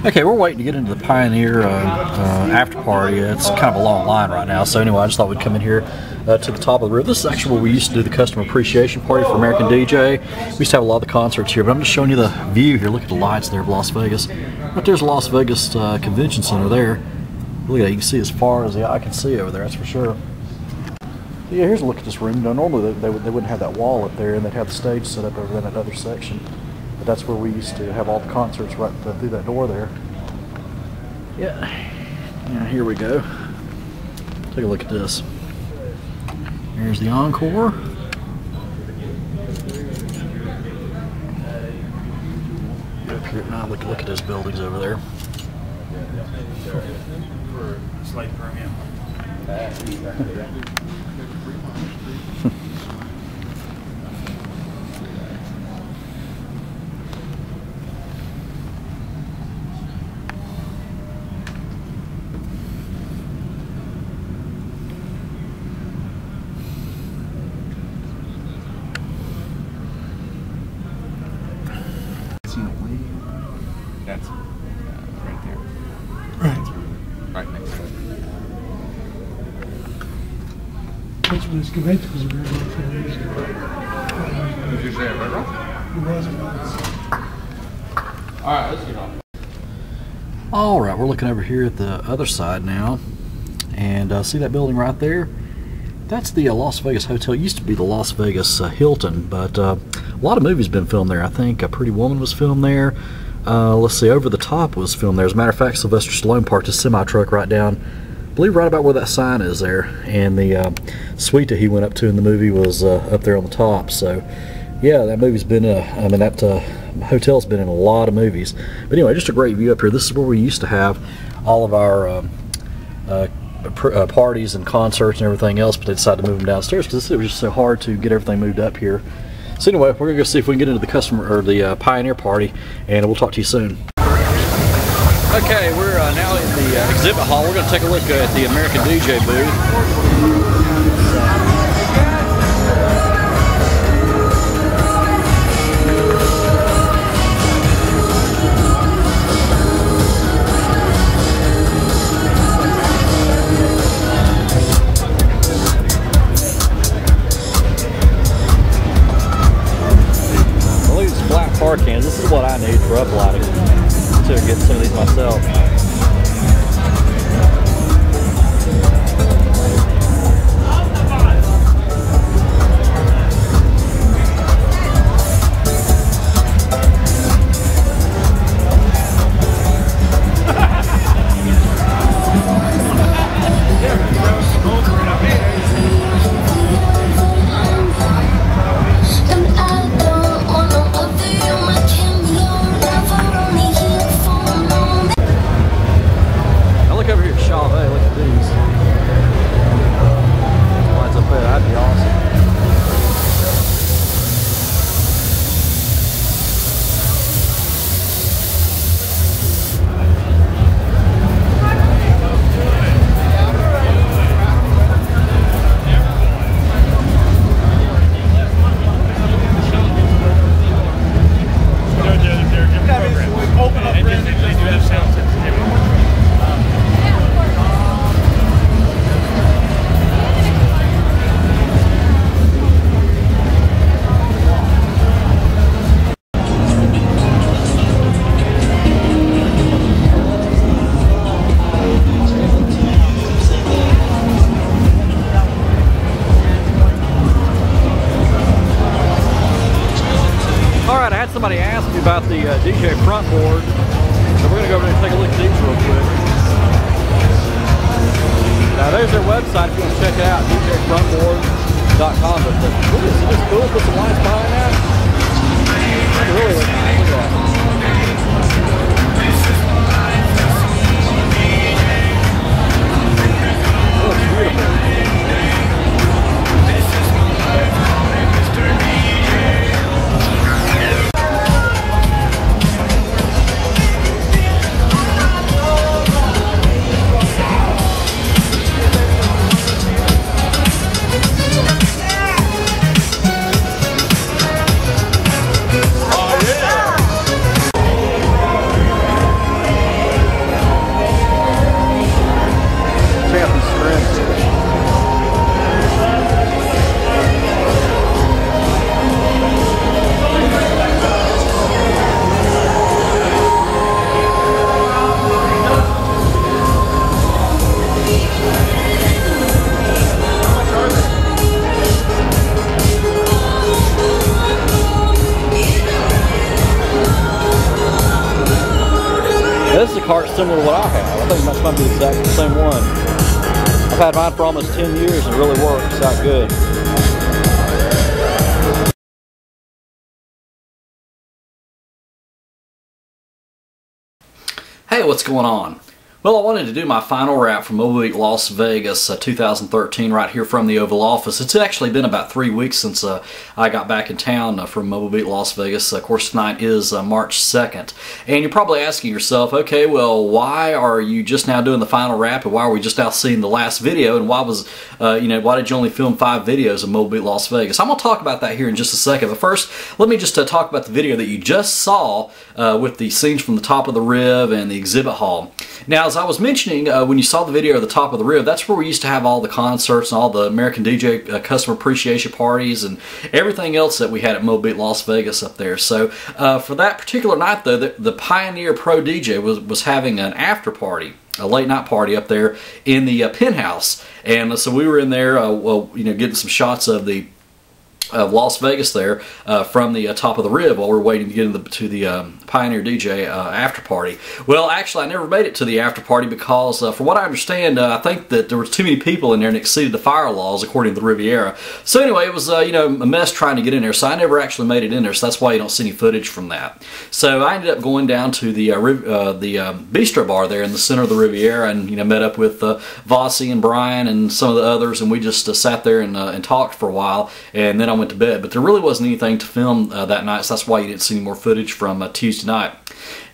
Okay, we're waiting to get into the Pioneer after party. It's kind of a long line right now, so anyway, I just thought we'd come in here to the top of the roof. This is actually where we used to do the customer appreciation party for American DJ. We used to have a lot of the concerts here, but I'm just showing you the view here. Look at the lights there of Las Vegas. Right there's Las Vegas Convention Center there. Look at that, you can see as far as the eye can see over there, that's for sure. So yeah, here's a look at this room. Now, normally they wouldn't have that wall up there, and they'd have the stage set up over in that other section. But that's where we used to have all the concerts right through that door there. Yeah, here we go. Take a look at this. Here's the encore. Up here now, look at those buildings over there. For slight premium. That's right there. Right next to it. Which was convention was a very long time ago. Was you there, right, Rob? It wasn't. Alright, let's get on. Alright, we're looking over here at the other side now. And see that building right there? That's the Las Vegas Hotel. It used to be the Las Vegas Hilton, but a lot of movies been filmed there. I think Pretty Woman was filmed there. Let's see, Over the Top was filmed there. As a matter of fact, Sylvester Stallone parked his semi-truck right down, I believe right about where that sign is there. And the suite that he went up to in the movie was up there on the top. So, yeah, that movie's been, that hotel's been in a lot of movies. But anyway, just a great view up here. This is where we used to have all of our parties and concerts and everything else, but they decided to move them downstairs because it was just so hard to get everything moved up here. So anyway, we're gonna go see if we can get into the customer or the Pioneer party, and we'll talk to you soon. Okay, we're now in the exhibit hall. We're gonna take a look at the American DJ booth. Cans. This is what I need for uploading to get some of these myself. Somebody asked me about the DJ front board, so we're going to go over there and take a look at these real quick. Now there's their website if you want to check it out, djfrontboard.com. But look, is this cool? Put some lights behind that. That's really looks nice. Look at that. It looks beautiful. cart similar to what I have. I think that might be exactly the same one. I've had mine for almost 10 years and it really works out good. Hey, what's going on? Well, I wanted to do my final wrap from Mobile Week Las Vegas 2013 right here from the Oval Office. It's actually been about 3 weeks since I got back in town from Mobile Week Las Vegas. Of course, tonight is March 2nd. And you're probably asking yourself, okay, well, why are you just now doing the final wrap, and why are we just now seeing the last video, and why was, why did you only film 5 videos of Mobile Week Las Vegas? I'm going to talk about that here in just a second, but first, let me just talk about the video that you just saw with the scenes from the top of the Riv and the exhibit hall. Now, as I was mentioning, when you saw the video of the top of the Riv, that's where we used to have all the concerts and all the American DJ customer appreciation parties and everything else that we had at Mobile Las Vegas up there. So for that particular night, though, the Pioneer Pro DJ was having an after party, a late night party up there in the penthouse. And so we were in there, getting some shots of the Las Vegas there from the top of the Riv while we're waiting to get to the Pioneer DJ after party. Well, actually, I never made it to the after party because, from what I understand, I think that there were too many people in there and exceeded the fire laws according to the Riviera. So anyway, it was a mess trying to get in there. So I never actually made it in there. So that's why you don't see any footage from that. So I ended up going down to the bistro bar there in the center of the Riviera and met up with Vossi and Brian and some of the others, and we just sat there and talked for a while, and then I went to bed. But there really wasn't anything to film that night, so that's why you didn't see any more footage from Tuesday night.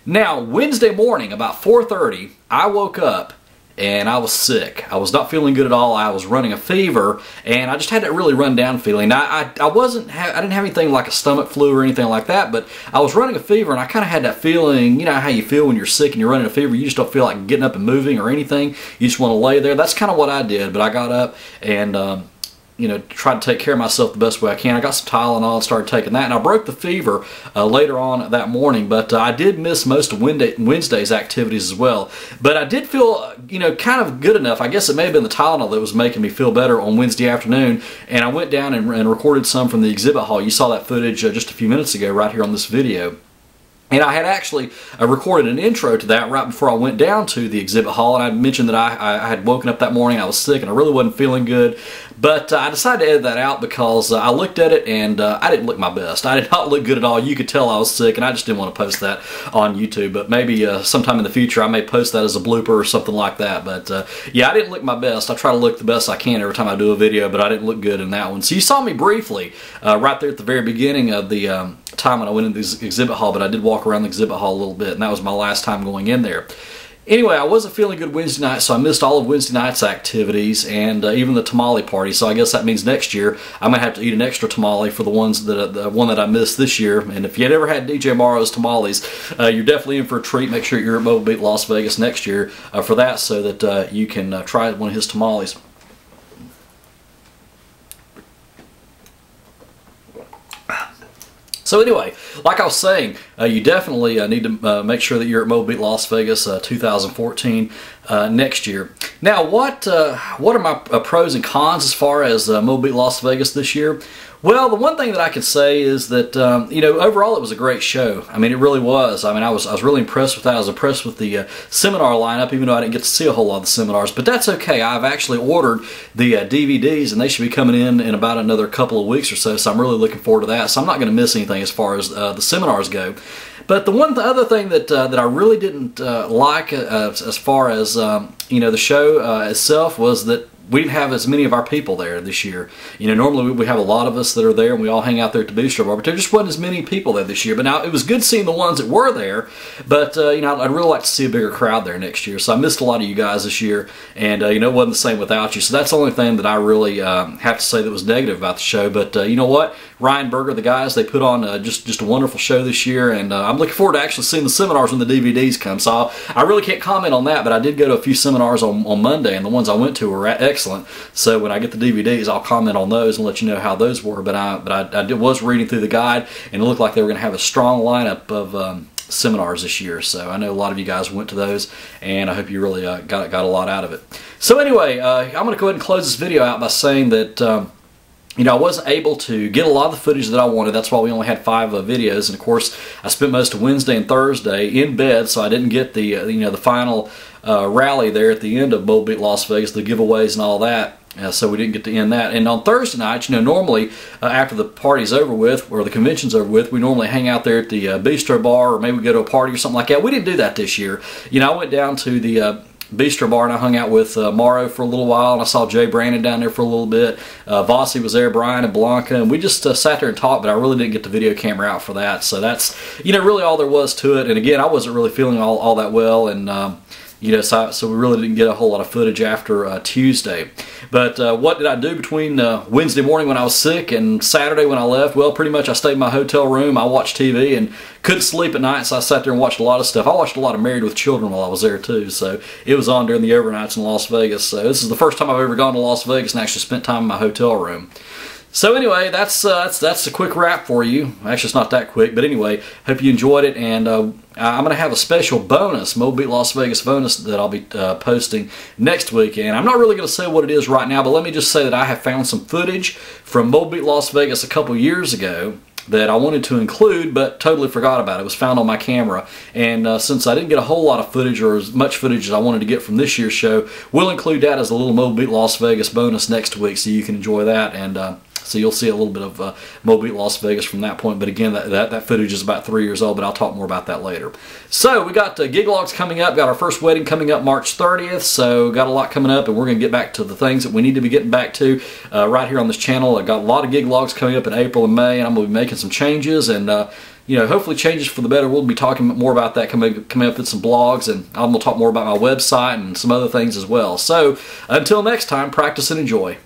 Now, Wednesday morning, about 4:30, I woke up and I was sick. I was not feeling good at all. I was running a fever, and I just had that really run down feeling. Now, I didn't have anything like a stomach flu or anything like that, but I was running a fever, and I kind of had that feeling, you know how you feel when you're sick and you're running a fever, you just don't feel like getting up and moving or anything. You just want to lay there. That's kind of what I did, but I got up and tried to take care of myself the best way I can. I got some Tylenol and started taking that, and I broke the fever later on that morning, but I did miss most of Wednesday's activities as well. But I did feel, kind of good enough. I guess it may have been the Tylenol that was making me feel better on Wednesday afternoon, and I went down and recorded some from the exhibit hall. You saw that footage just a few minutes ago right here on this video. And I had actually recorded an intro to that right before I went down to the exhibit hall, and I mentioned that I had woken up that morning, I was sick, and I really wasn't feeling good. But I decided to edit that out because I looked at it and I didn't look my best. I did not look good at all. You could tell I was sick, and I just didn't want to post that on YouTube. But maybe sometime in the future I may post that as a blooper or something like that. But yeah, I didn't look my best. I try to look the best I can every time I do a video, but I didn't look good in that one. So you saw me briefly right there at the very beginning of the time when I went into the exhibit hall, but I did walk around the exhibit hall a little bit, and that was my last time going in there. Anyway, I wasn't feeling good Wednesday night, so I missed all of Wednesday night's activities and even the tamale party. So I guess that means next year I'm gonna have to eat an extra tamale for the one that I missed this year. And if you had ever had DJ Morrow's tamales, you're definitely in for a treat. Make sure you're at Mobile Beat Las Vegas next year for that, so that you can try one of his tamales. So anyway, like I was saying, you definitely need to make sure that you're at Mobile Beat Las Vegas 2014 next year. Now, what are my pros and cons as far as Mobile Beat Las Vegas this year? Well, the one thing that I could say is that, overall it was a great show. I mean, it really was. I mean, I was really impressed with that. I was impressed with the seminar lineup, even though I didn't get to see a whole lot of the seminars. But that's okay. I've actually ordered the DVDs, and they should be coming in about another couple of weeks or so, so I'm really looking forward to that. So I'm not going to miss anything as far as the seminars go. But the other thing that I really didn't like as far as the show itself was that we didn't have as many of our people there this year. Normally we have a lot of us that are there and we all hang out there at the bistro bar, but there just wasn't as many people there this year. But now it was good seeing the ones that were there, but I'd really like to see a bigger crowd there next year. So I missed a lot of you guys this year, and it wasn't the same without you. So that's the only thing that I really have to say that was negative about the show. But you know what? Ryan Berger, the guys, they put on just a wonderful show this year, and I'm looking forward to actually seeing the seminars when the DVDs come. So I really can't comment on that, but I did go to a few seminars on Monday, and the ones I went to were excellent. So when I get the DVDs, I'll comment on those and let you know how those were. But I was reading through the guide, and it looked like they were going to have a strong lineup of seminars this year. So I know a lot of you guys went to those, and I hope you really got a lot out of it. So anyway, I'm going to go ahead and close this video out by saying that you know, I wasn't able to get a lot of the footage that I wanted. That's why we only had 5 videos. And of course, I spent most of Wednesday and Thursday in bed, so I didn't get the you know, the final rally there at the end of Mobile Beat Las Vegas, the giveaways and all that. So we didn't get to end that. And on Thursday night, you know, normally after the party's over with, or the convention's over with, we normally hang out there at the Bistro Bar, or maybe go to a party or something like that. We didn't do that this year. You know, I went down to the Bistro Bar and I hung out with Morrow for a little while, and I saw Jay Brandon down there for a little bit. Vossi was there, Brian and Blanca, and we just sat there and talked, but I really didn't get the video camera out for that. So that's, you know, really all there was to it. And again, I wasn't really feeling all that well, and you know, so we really didn't get a whole lot of footage after Tuesday. But what did I do between Wednesday morning when I was sick and Saturday when I left? Well, pretty much I stayed in my hotel room, I watched TV, and couldn't sleep at night, so I sat there and watched a lot of stuff. I watched a lot of Married with Children while I was there too, so it was on during the overnights in Las Vegas. So this is the first time I've ever gone to Las Vegas and actually spent time in my hotel room. So anyway, that's a quick wrap for you. Actually, it's not that quick, but anyway, hope you enjoyed it. And I'm going to have a special bonus, Mobile Beat Las Vegas bonus, that I'll be posting next weekend. I'm not really going to say what it is right now, but let me just say that I have found some footage from Mobile Beat Las Vegas a couple years ago that I wanted to include, but totally forgot about it. It was found on my camera, and since I didn't get a whole lot of footage, or as much footage as I wanted to get from this year's show, we'll include that as a little Mobile Beat Las Vegas bonus next week, so you can enjoy that. And so you'll see a little bit of Mobile Beat Las Vegas from that point. But again, that footage is about 3 years old, but I'll talk more about that later. So we got gig logs coming up. Got our first wedding coming up March 30th. So got a lot coming up, and we're going to get back to the things that we need to be getting back to right here on this channel. I got a lot of gig logs coming up in April and May, and I'm going to be making some changes, and you know, hopefully changes for the better. We'll be talking more about that coming up in some blogs, and I'm going to talk more about my website and some other things as well. So until next time, practice and enjoy.